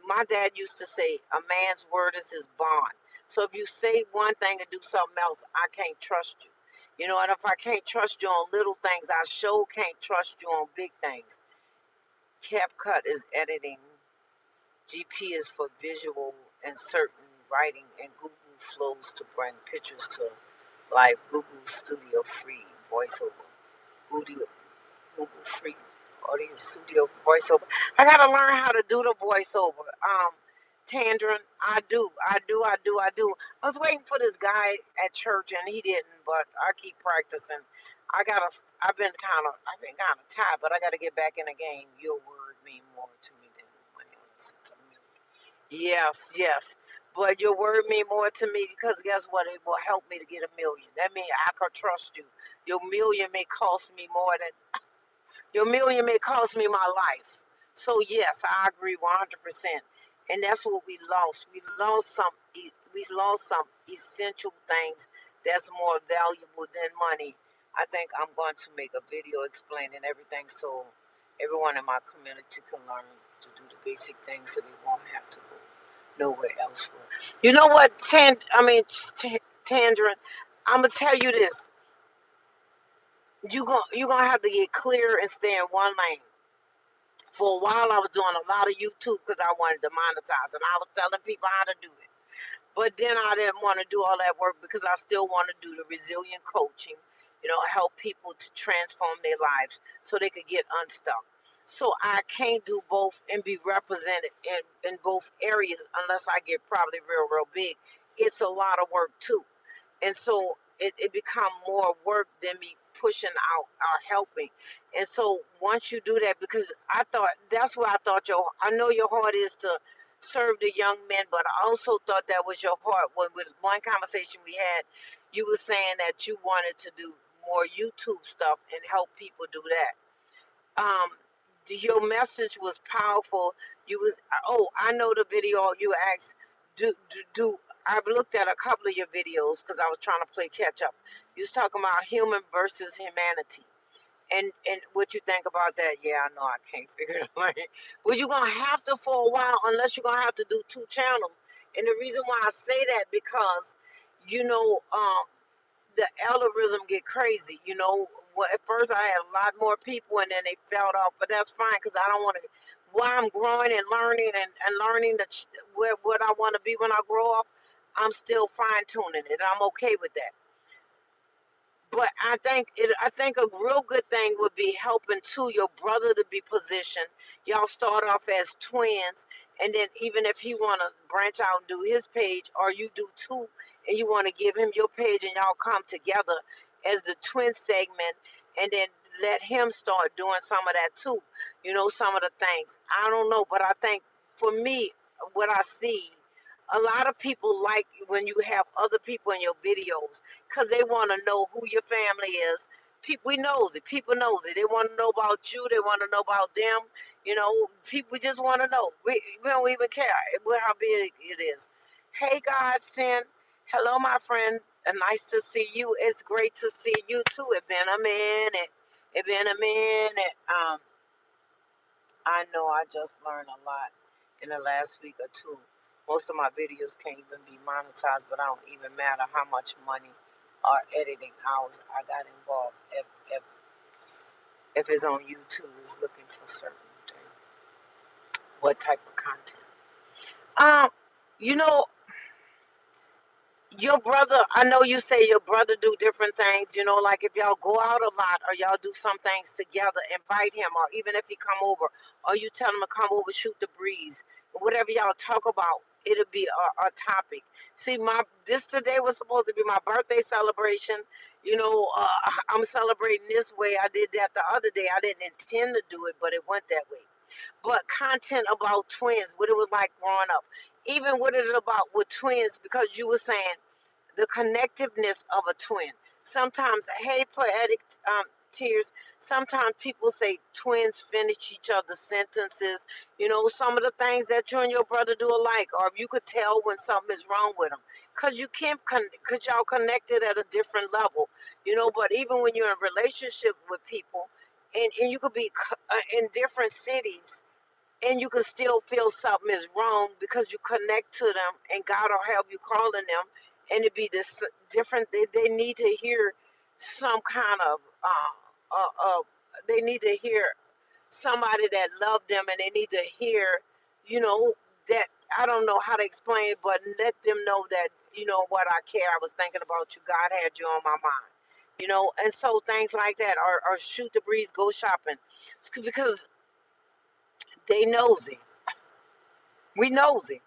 my dad used to say, "A man's word is his bond." So if you say one thing and do something else, I can't trust you. You know, and if I can't trust you on little things, I sure can't trust you on big things. CapCut is editing. GP is for visual and certain writing, and Google Flows to bring pictures to life. Google Studio Free voiceover. Google Free audio studio voiceover. I gotta learn how to do the voiceover. Tandrin, I do. I was waiting for this guy at church and he didn't, but I keep practicing. I've been kind of tired, but I gotta get back in the game. Your word mean more to me than money on the cents a million. Yes, yes. But your word mean more to me because guess what? It will help me to get a million. That means I can trust you. Your million may cost me more than your million may cost me my life. So yes, I agree 100%. And that's what we lost. We lost some essential things that's more valuable than money. I think I'm going to make a video explaining everything so everyone in my community can learn to do the basic things so they won't have to go nowhere else for it. You know what, Tandrin, I'm gonna tell you this. You gonna have to get clear and stay in one lane. For a while, I was doing a lot of YouTube because I wanted to monetize, and I was telling people how to do it. But then I didn't want to do all that work because I still want to do the resilient coaching, help people to transform their lives so they could get unstuck. So I can't do both and be represented in both areas unless I get probably real big. It's a lot of work too. And so it become more work than me pushing out or helping. And so once you do that, because I thought that's where I thought I know your heart is to serve the young men, but I also thought that was your heart. When with one conversation we had, you were saying that you wanted to do more YouTube stuff and help people do that. Your message was powerful. You was I know the video you asked. Do I've looked at a couple of your videos because I was trying to play catch up. You was talking about human versus humanity. And what you think about that? Yeah, I know I can't figure it out. Well, you're gonna have to for a while, unless you're gonna have to do two channels. And the reason why I say that because, you know, the algorithm get crazy. Well, at first I had a lot more people, and then they fell off. But that's fine because I don't want to. While I'm growing and learning and learning what I want to be when I grow up, I'm still fine tuning it. I'm okay with that. But I think a real good thing would be helping your brother to be positioned. Y'all start off as twins, and then even if he wanna branch out and do his page, or you do two, and you wanna give him your page, and y'all come together as the twin segment, and then let him start doing some of that too. Some of the things. I don't know, but I think for me, what I see, a lot of people like when you have other people in your videos because they want to know who your family is. People, we know it. People know it. They want to know about you. They want to know about them. People just want to know. We don't even care how big it is. Hey, Godson. Hello, my friend. Nice to see you. It's great to see you too. It's been a minute. It's been a minute. I know I just learned a lot in the last week or two. Most of my videos can't even be monetized, but I don't even matter how much money or editing hours I got involved. If it's on YouTube, it's looking for certain things. What type of content? Um, you know, your brother, I know you say your brother do different things, like if y'all go out a lot or y'all do some things together, invite him, or even if he come over, or you tell him to come over, shoot the breeze, whatever y'all talk about, it'll be a topic. See, this today was supposed to be my birthday celebration. I'm celebrating this way. I did that the other day. I didn't intend to do it, but it went that way. But content about twins, what it was like growing up, even what it about with twins, because you were saying the connectiveness of a twin. Sometimes, hey, poetic tears. Sometimes people say twins finish each other's sentences. Some of the things that you and your brother do alike, or you could tell when something is wrong with them, cause you can't, cause y'all connected at a different level. But even when you're in relationship with people, and you could be in different cities, and you can still feel something is wrong because you connect to them and God will help you calling them, and it be this different. They need to hear some kind of they need to hear somebody that loved them, and they need to hear, you know, that I don't know how to explain it, but let them know that, you know what, I care. I was thinking about you. God had you on my mind. You know, and so things like that, or shoot the breeze, go shopping, because they nosy. We nosy.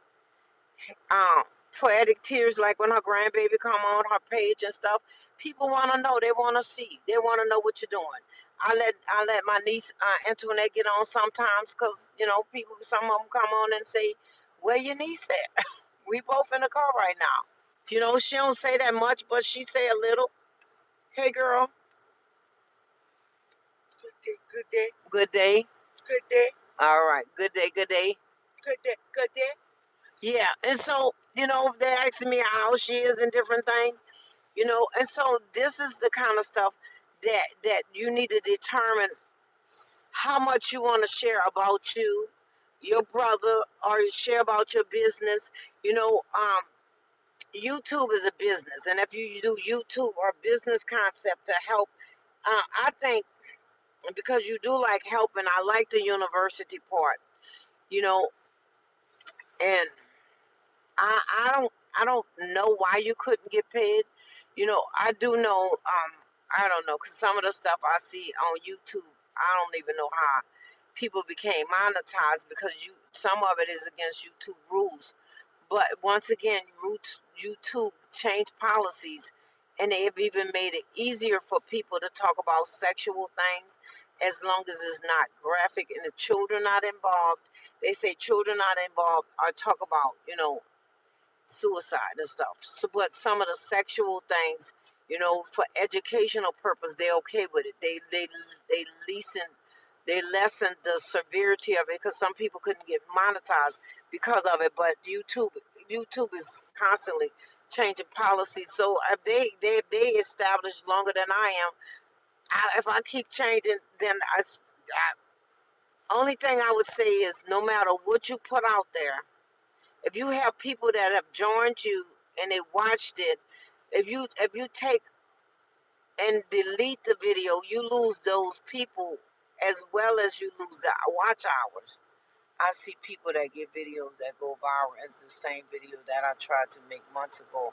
um Poetic tears, like when her grandbaby come on her page and stuff, people want to know, they want to see, they want to know what you're doing. I let my niece Antoinette get on sometimes, because you know, people, some of them come on and say, where your niece at? We both in the car right now. You know, she don't say that much, but she say a little. Hey girl. Good day, good day, good day. All right, good day, good day, good day, good day. Yeah, and so, you know, they asking me how she is and different things, you know, and so this is the kind of stuff that you need to determine how much you want to share about you, your brother, or share about your business. You know, YouTube is a business, and if you do YouTube or business concept to help, I think, because you do like helping, I like the university part, you know, and I don't know why you couldn't get paid. You know, I do know, I don't know, because some of the stuff I see on YouTube, I don't even know how people became monetized, because some of it is against YouTube rules. But once again, YouTube changed policies, and they have even made it easier for people to talk about sexual things, as long as it's not graphic and the children not involved. They say children not involved, or talk about, you know, suicide and stuff. So, but some of the sexual things, you know, for educational purpose, they're okay with it. They lessen the severity of it, because some people couldn't get monetized because of it. But YouTube is constantly changing policies. So if they established longer than I am, if I keep changing, then only thing I would say is, no matter what you put out there, if you have people that have joined you and they watched it, if you take and delete the video, you lose those people, as well as you lose the watch hours. I see people that get videos that go viral as the same video that I tried to make months ago,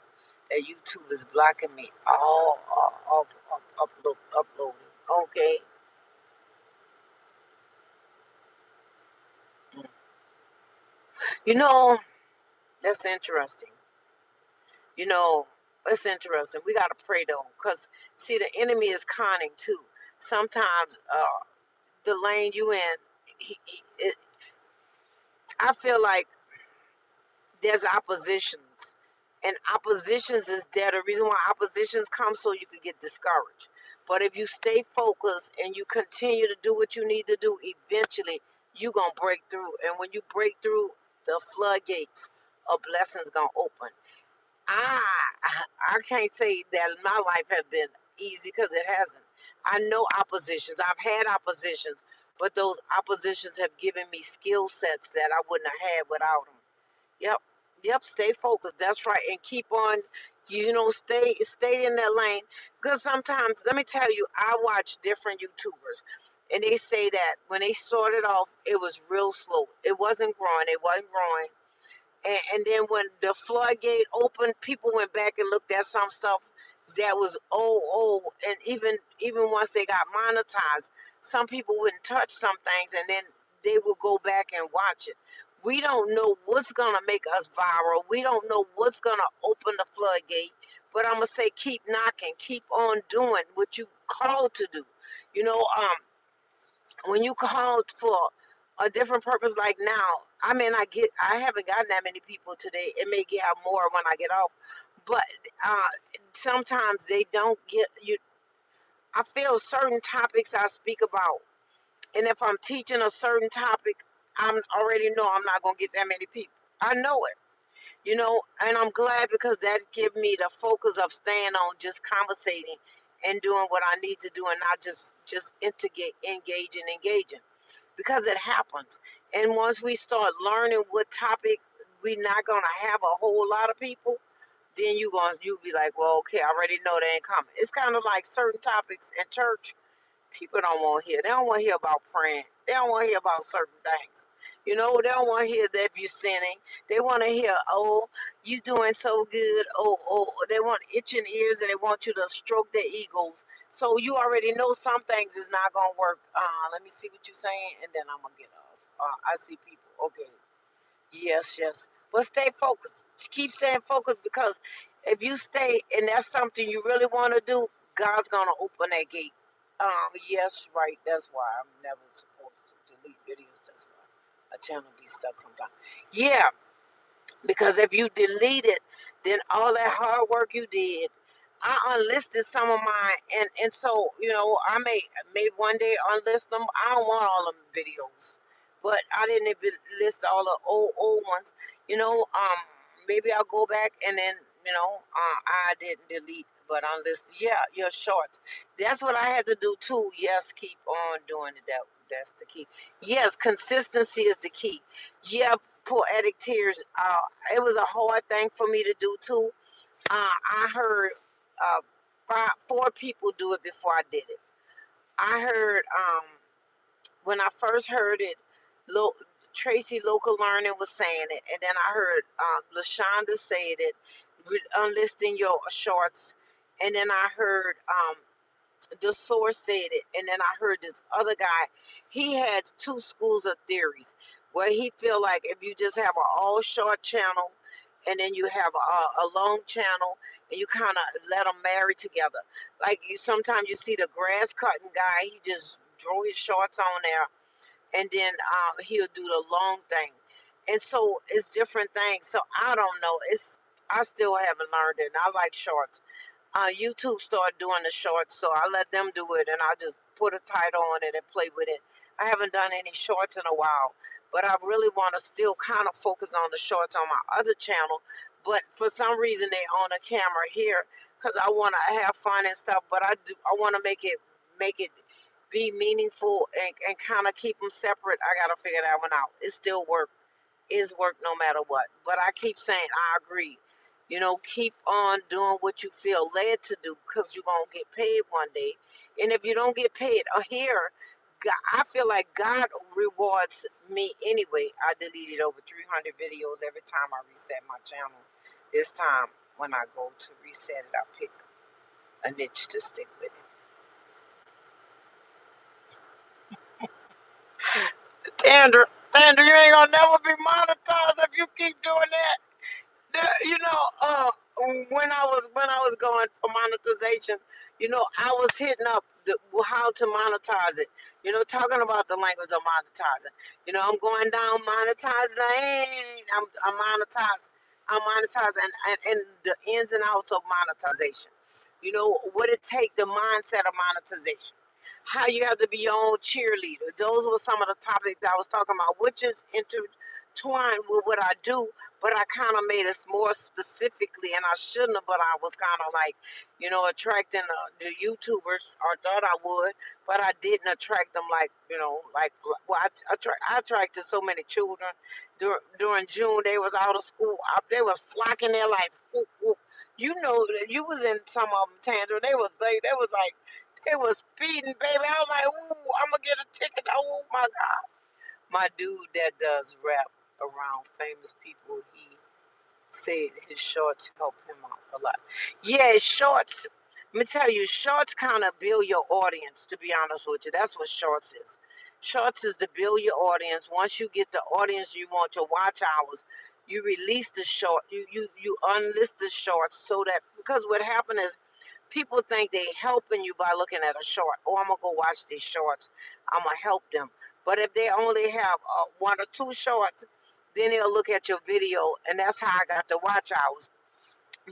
that YouTube is blocking me all uploading. Okay. You know, that's interesting. You know, it's interesting. We got to pray though, because see, the enemy is conning too. Sometimes the lane you in, I feel like there's oppositions, and oppositions is there. The reason why oppositions come, so you can get discouraged. But if you stay focused and you continue to do what you need to do, eventually you're going to break through. And when you break through, the floodgates of blessings going to open. I I can't say that my life has been easy, because it hasn't. I know oppositions. I've had oppositions, but those oppositions have given me skill sets that I wouldn't have had without them. Yep, yep. Stay focused. That's right, and keep on. You know, stay in that lane. Because sometimes, let me tell you, I watch different YouTubers, and they say that when they started off, it was real slow. It wasn't growing. It wasn't growing, and then when the floodgate opened, people went back and looked at some stuff that was old, and even once they got monetized, some people wouldn't touch some things, and then they would go back and watch it. We don't know what's gonna make us viral. We don't know what's gonna open the floodgate. But I'm gonna say, keep knocking, keep on doing what you called to do. You know, when you called for a different purpose, like now, I haven't gotten that many people today. It may get more when I get off, but uh sometimes they don't get you. I feel certain topics I speak about, and if I'm teaching a certain topic, I'm already know I'm not gonna get that many people. I know it, you know, and I'm glad, because that give me the focus of staying on just conversating and doing what I need to do, and not just integrate, engaging, because it happens. And once we start learning what topic, we're not gonna have a whole lot of people, then you be like, well, okay, I already know they ain't coming. It's kind of like certain topics in church people don't want to hear. They don't want to hear about praying. They don't want to hear about certain things. You know, they don't want to hear that if you're sinning. They want to hear, oh, you doing so good. Oh, they want itching ears and they want you to stroke their egos. So you already know some things is not gonna work. Let me see what you're saying, and then I'm gonna get off. I see people. Okay. Yes, yes. But stay focused. Keep staying focused because if you stay and that's something you really want to do, God's gonna open that gate. Yes, right. That's why I'm never supposed to delete videos. That's why a channel be stuck sometimes. Yeah, because if you delete it, then all that hard work you did, I unlisted some of mine, and so I may one day unlist them. I don't want all them videos, but I didn't even list all the old ones. Maybe I'll go back and then I didn't delete, but unlist. Yeah, your shorts. That's what I had to do too. Yes, keep on doing it. That's the key. Yes, consistency is the key. Yeah, poetic tears. It was a hard thing for me to do too. I heard four people do it before I did it. I heard when I first heard it, Lo, Tracy Local Learning was saying it, and then I heard Lashonda say it, unlisting your shorts, and then I heard the source said it, and then I heard this other guy. He had two schools of theories where he feel like if you just have an all short channel, and then you have a long channel, and you kind of let them marry together. Like sometimes you see the grass cutting guy, he just throw his shorts on there, and then he'll do the long thing, and so it's different things. So I don't know. I still haven't learned it. And I like shorts. YouTube started doing the shorts, so I let them do it, and I just put a title on it and play with it. I haven't done any shorts in a while, but I really want to still kind of focus on the shorts on my other channel. But for some reason, they on a camera here because I want to have fun and stuff. But I want to make it be meaningful and kind of keep them separate. I gotta figure that one out. It still work is work no matter what. But I keep saying I agree. Keep on doing what you feel led to do because you're going to get paid one day. And if you don't get paid here, I feel like God rewards me anyway. I deleted over 300 videos every time I reset my channel. This time, when I go to reset it, I pick a niche to stick with it. Tandra, you ain't gonna never be monetized if you keep doing that. You know, when I was going for monetization, I was hitting up how to monetize it. Talking about the language of monetizing. I'm going down monetize lane. I'm monetized. I'm monetized and the ins and outs of monetization. What it take, the mindset of monetization. How you have to be your own cheerleader. Those were some of the topics I was talking about, which is intertwined with what I do, but I kind of made it more specifically, and I shouldn't have, but I was kind of like, attracting the YouTubers, or thought I would, but I didn't attract them like, well, I attracted so many children. During June, they was out of school. They was flocking there like, whoop, whoop. You was in some of them, Tandra. They was speeding, baby. I was like, ooh, I'm gonna get a ticket. Oh my God. My dude that does rap around famous people, he said his shorts help him out a lot. Yeah, shorts. Let me tell you, shorts kind of build your audience. To be honest with you, that's what shorts is. Shorts is to build your audience. Once you get the audience you want, your watch hours, you release the short. You unlist the shorts so that because what happened is people think they helping you by looking at a short. Oh, I'm gonna go watch these shorts. I'm gonna help them. But if they only have one or two shorts, then they'll look at your video, and that's how I got the watch hours.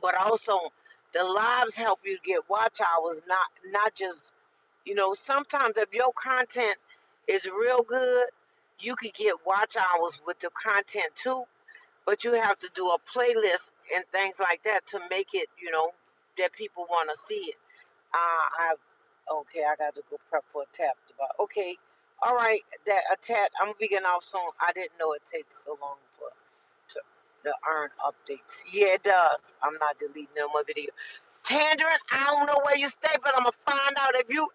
But also, the lives help you get watch hours, not just Sometimes if your content is real good, you could get watch hours with the content too. But you have to do a playlist and things like that to make it, that people want to see it. I Okay. I got to go prep for a tap. But okay, all right. That a tap. I'm gonna be getting off soon. I didn't know it takes so long for. To, The earn updates. Yeah, it does. I'm not deleting no more video. Tandrin, I don't know where you stay, but I'm gonna find out if you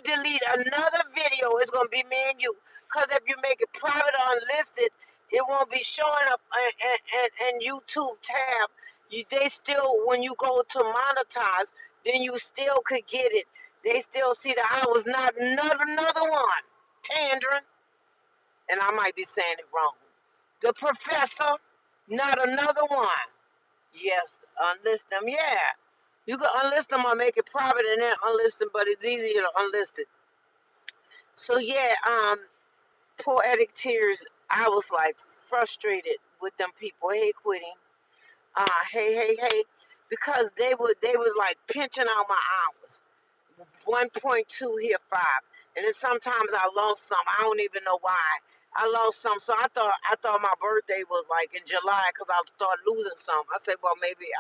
delete another video, it's gonna be me and you. Cause if you make it private or unlisted, it won't be showing up in YouTube tab. They still, when you go to monetize, then you still could get it. They still see that I was not another one. Tandrin, and I might be saying it wrong. The professor, not another one. Yes, unlist them. Yeah, you can unlist them or make it private and then unlist them, but it's easier to unlist it. So yeah, poetic tears. I was like frustrated with them people. Hey, quitting. Hey, because they was like pinching out my hours. 1.2 here, 5. And then sometimes I lost some. I don't even know why. I lost some. So I thought my birthday was like in July because I started losing some. I said, well, maybe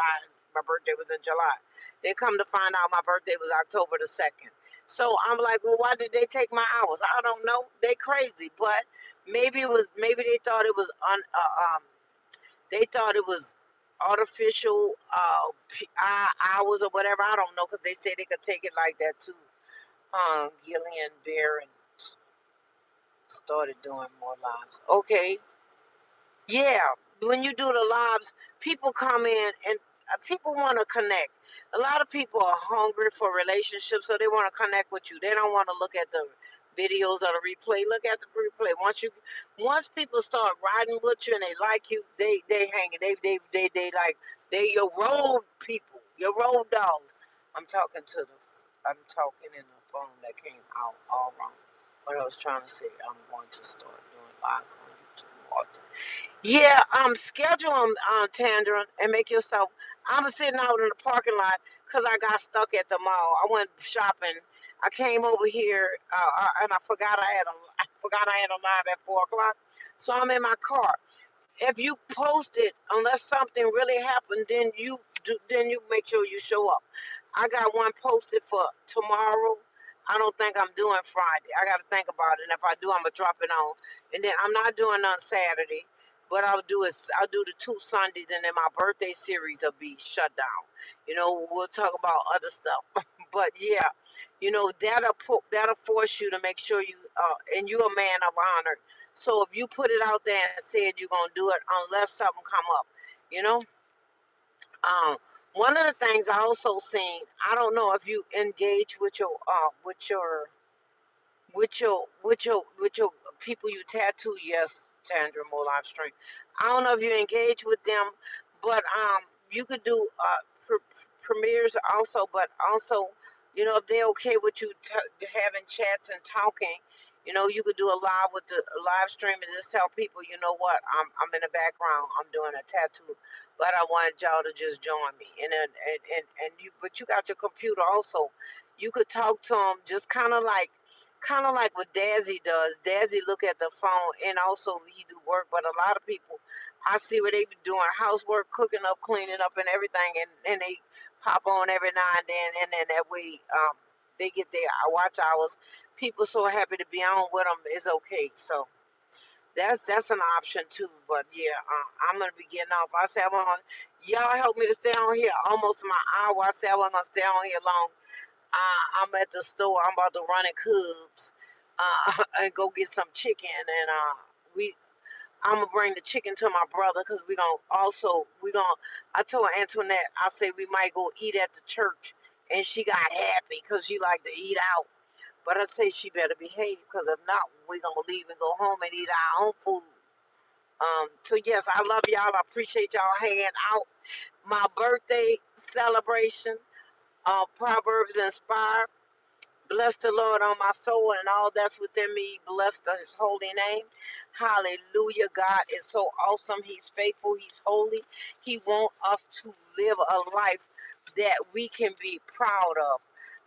my birthday was in July. Then come to find out my birthday was October the 2nd. So I'm like, well, why did they take my hours? I don't know. They crazy, but maybe they thought it was artificial hours or whatever. I don't know because they said they could take it like that too. Gillian Bear and started doing more lives. Okay, yeah. When you do the lives, people come in and people want to connect. A lot of people are hungry for relationships, so they want to connect with you. They don't want to look at the videos or the replay. Look at the replay. Once people start riding with you and they like you, they hanging. They your road people, your road dogs. I'm talking in the phone that came out all wrong. What I was trying to say, I'm going to start doing lives on YouTube more often. Yeah, schedule them, Tandra, and make yourself. I'm sitting out in the parking lot because I got stuck at the mall. I went shopping. I came over here, and I forgot I had a live at 4 o'clock. So I'm in my car. If you post it, unless something really happened, then you make sure you show up. I got one posted for tomorrow. I don't think I'm doing Friday. I got to think about it. And if I do, I'm gonna drop it on. And then I'm not doing on Saturday, but I'll do the 2 Sundays, and then my birthday series will be shut down. We'll talk about other stuff. But yeah, that'll force you to make sure and you're a man of honor. So if you put it out there and said you're gonna do it, unless something come up, you know. Um, One of the things I also seen, I don't know if you engage with your people you tattoo. Yes, Tandra, more live stream. I don't know if you engage with them, but you could do premieres also. But also, if they're okay with you having chats and talking, you could do a live with the live stream and just tell people, you know what, I'm in the background, I'm doing a tattoo, but I wanted y'all to just join me. But you got your computer also. You could talk to them just kind of like what Dazzy does. Dazzy look at the phone and also he do work, but a lot of people I see where they be doing housework, cooking up, cleaning up, and everything, and they pop on every now and then that way they get their watch hours. People so happy to be on with them is okay. So that's an option too. But yeah, I'm gonna be getting off. I said y'all help me to stay on here almost my hour. I said I wasn't gonna stay on here long. I'm at the store. I'm about to run in Cubs and go get some chicken. And I'm gonna bring the chicken to my brother because we gonna. I told Antoinette, I say we might go eat at the church, and she got happy because she like to eat out. But I say she better behave because if not, we gonna leave and go home and eat our own food. So yes, I love y'all. I appreciate y'all hanging out. My birthday celebration. Proverbs inspired. Bless the Lord on my soul and all that's within me. Bless his holy name. Hallelujah. God is so awesome. He's faithful. He's holy. He wants us to live a life that we can be proud of.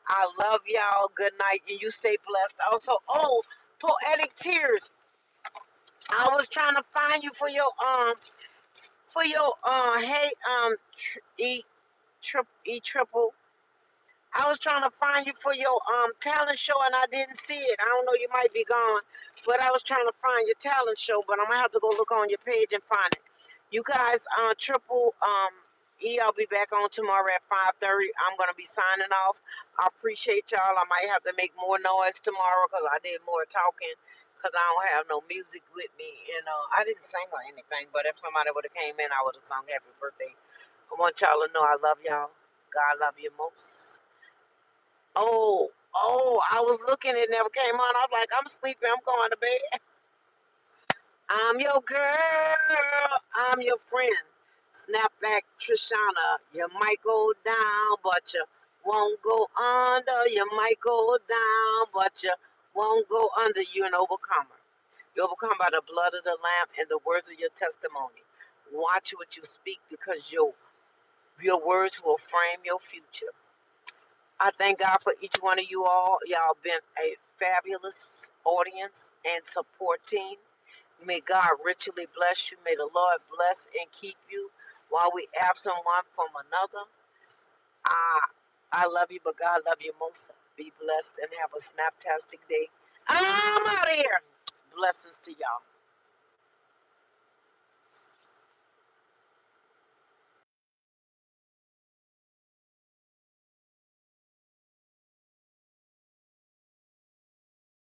I love y'all. Good night. And you stay blessed. Also, poetic tears. I was trying to find you for your hey e triple. I was trying to find you for your talent show and I didn't see it. I don't know, you might be gone, but I was trying to find your talent show. But I'm gonna have to go look on your page and find it. You guys, triple I'll be back on tomorrow at 5:30. I'm gonna be signing off. I appreciate y'all. I might have to make more noise tomorrow because I did more talking because I don't have no music with me. I didn't sing or anything, but if somebody would have came in, I would have sung happy birthday. I want y'all to know I love y'all. God love you most. Oh, I was looking, it never came on. I was like, I'm sleepy, I'm going to bed. I'm your girl, I'm your friend. Snapback Trishana, you might go down, but you won't go under. You might go down, but you won't go under. You're an overcomer. You overcome by the blood of the Lamb and the words of your testimony. Watch what you speak because your words will frame your future. I thank God for each one of you all. Y'all been a fabulous audience and support team. May God richly bless you. May the Lord bless and keep you while we absent one from another. I, I love you, but God love you most. Be blessed and have a snaptastic day. I'm out of here. Blessings to y'all.